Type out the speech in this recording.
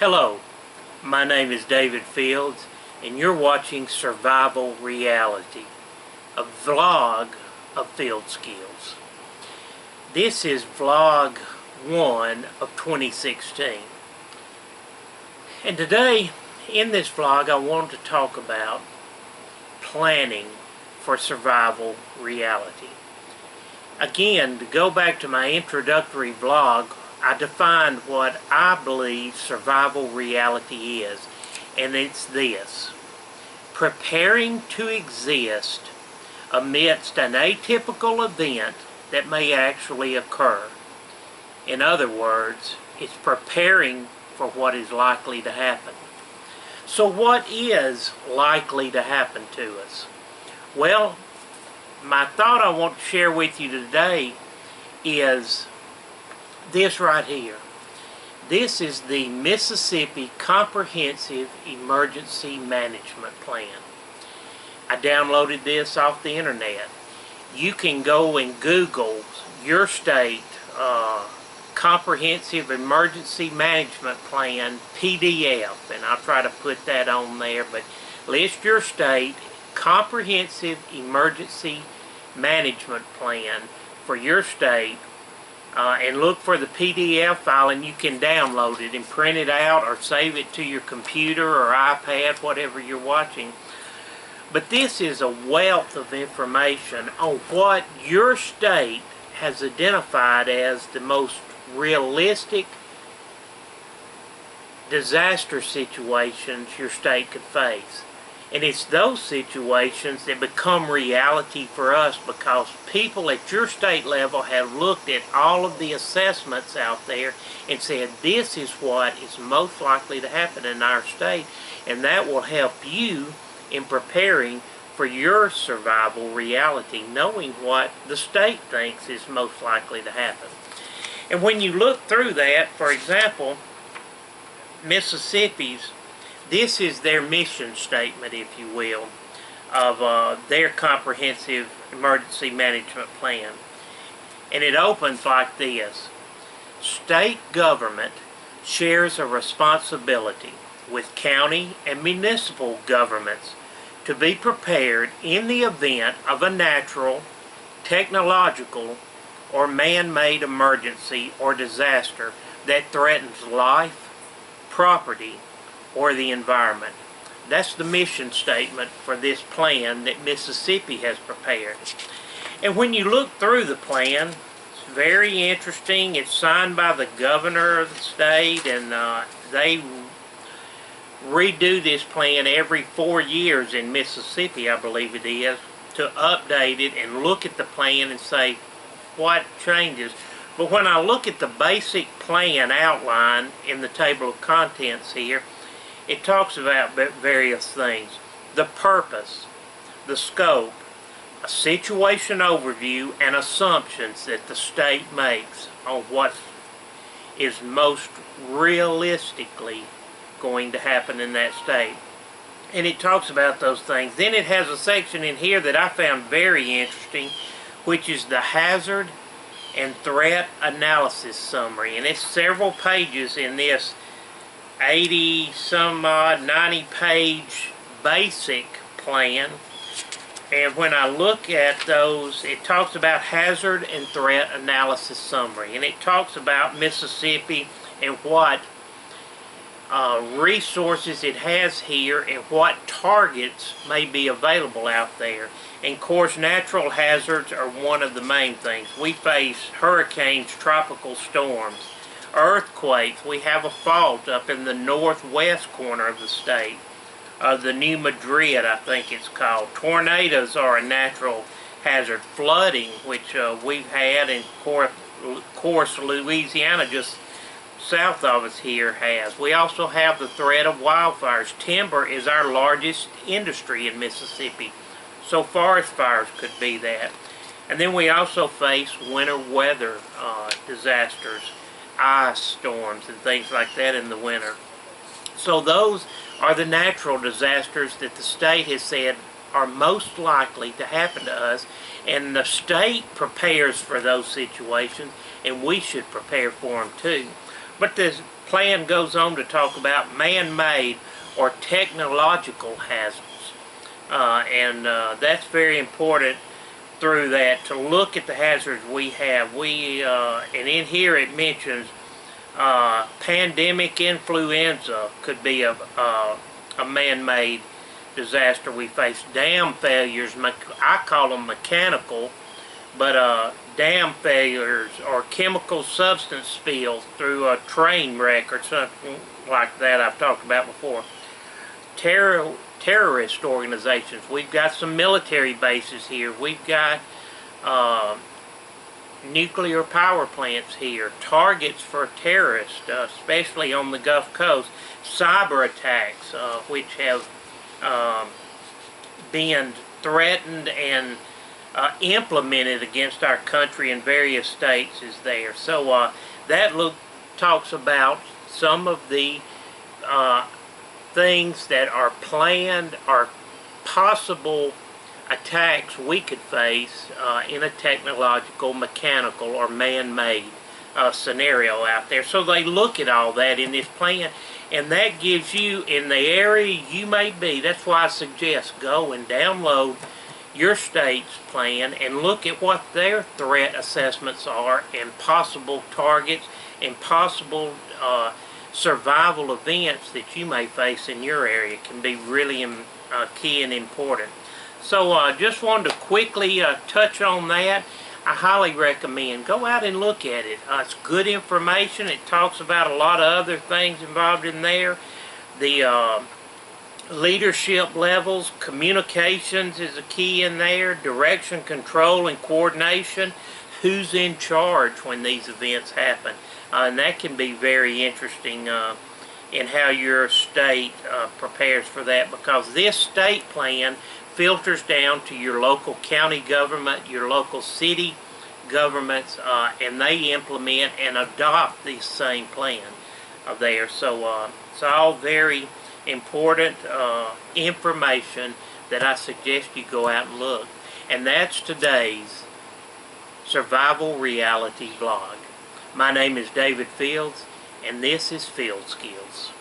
Hello, my name is David Fields and you're watching Survival Reality, a vlog of field skills. This is vlog 1 of 2016. And today in this vlog I want to talk about planning for survival reality. Again, to go back to my introductory vlog, I defined what I believe survival reality is, and it's this: preparing to exist amidst an atypical event that may actually occur. In other words, it's preparing for what is likely to happen. So what is likely to happen to us? Well, my thought I want to share with you today is this right here. This is the Mississippi Comprehensive Emergency Management Plan. I downloaded this off the internet. You can go and Google your state Comprehensive Emergency Management Plan PDF, and I'll try to put that on there, but list your state Comprehensive Emergency Management Plan for your state, and look for the PDF file, and you can download it and print it out or save it to your computer or iPad, whatever you're watching. But this is a wealth of information on what your state has identified as the most realistic disaster situations your state could face. And it's those situations that become reality for us because people at your state level have looked at all of the assessments out there and said this is what is most likely to happen in our state, and that will help you in preparing for your survival reality, knowing what the state thinks is most likely to happen. And when you look through that, for example, Mississippi's, this is their mission statement, if you will, of their Comprehensive Emergency Management Plan. And it opens like this: state government shares a responsibility with county and municipal governments to be prepared in the event of a natural, technological, or man-made emergency or disaster that threatens life, property, or the environment. That's the mission statement for this plan that Mississippi has prepared. And when you look through the plan, it's very interesting. It's signed by the governor of the state, and they redo this plan every 4 years in Mississippi, I believe it is, to update it and look at the plan and say what changes. But when I look at the basic plan outline in the table of contents here, it talks about various things: the purpose, the scope, a situation overview, and assumptions that the state makes on what is most realistically going to happen in that state. And it talks about those things. Then it has a section in here that I found very interesting, which is the hazard and threat analysis summary. And it's several pages in this 90-some-odd-90-page basic plan. And when I look at those, it talks about hazard and threat analysis summary. And it talks about Mississippi and what resources it has here and what targets may be available out there. And of course, natural hazards are one of the main things. We face hurricanes, tropical storms, earthquakes. We have a fault up in the northwest corner of the state, the New Madrid, I think it's called. Tornadoes are a natural hazard. Flooding, which we've had, and of course Louisiana just south of us here has. We also have the threat of wildfires. Timber is our largest industry in Mississippi, so forest fires could be that. And then we also face winter weather disasters, ice storms and things like that in the winter. So those are the natural disasters that the state has said are most likely to happen to us, and the state prepares for those situations, and we should prepare for them too. But the plan goes on to talk about man-made or technological hazards. That's very important through that to look at the hazards we have. And in here it mentions pandemic influenza could be a man-made disaster we face. Dam failures, I call them mechanical, but dam failures or chemical substance spills through a train wreck or something like that I've talked about before. Terrorist organizations. We've got some military bases here. We've got nuclear power plants here. Targets for terrorists, especially on the Gulf Coast. Cyber attacks, which have been threatened and implemented against our country in various states is there. So that talks about some of the things that are planned or possible attacks we could face in a technological, mechanical, or man-made scenario out there. So they look at all that in this plan, and that gives you, in the area you may be, that's why I suggest go and download your state's plan and look at what their threat assessments are and possible targets and possible survival events that you may face in your area. Can be really key and important. So just wanted to quickly touch on that. I highly recommend go out and look at it. It's good information. It talks about a lot of other things involved in there. The leadership levels, communications is a key in there, direction, control, and coordination. Who's in charge when these events happen? And that can be very interesting in how your state prepares for that, because this state plan filters down to your local county government, your local city governments, and they implement and adopt the same plan there. So it's all very important information that I suggest you go out and look. And that's today's Survival Reality Vlog. My name is David Fields, and this is Field Skills.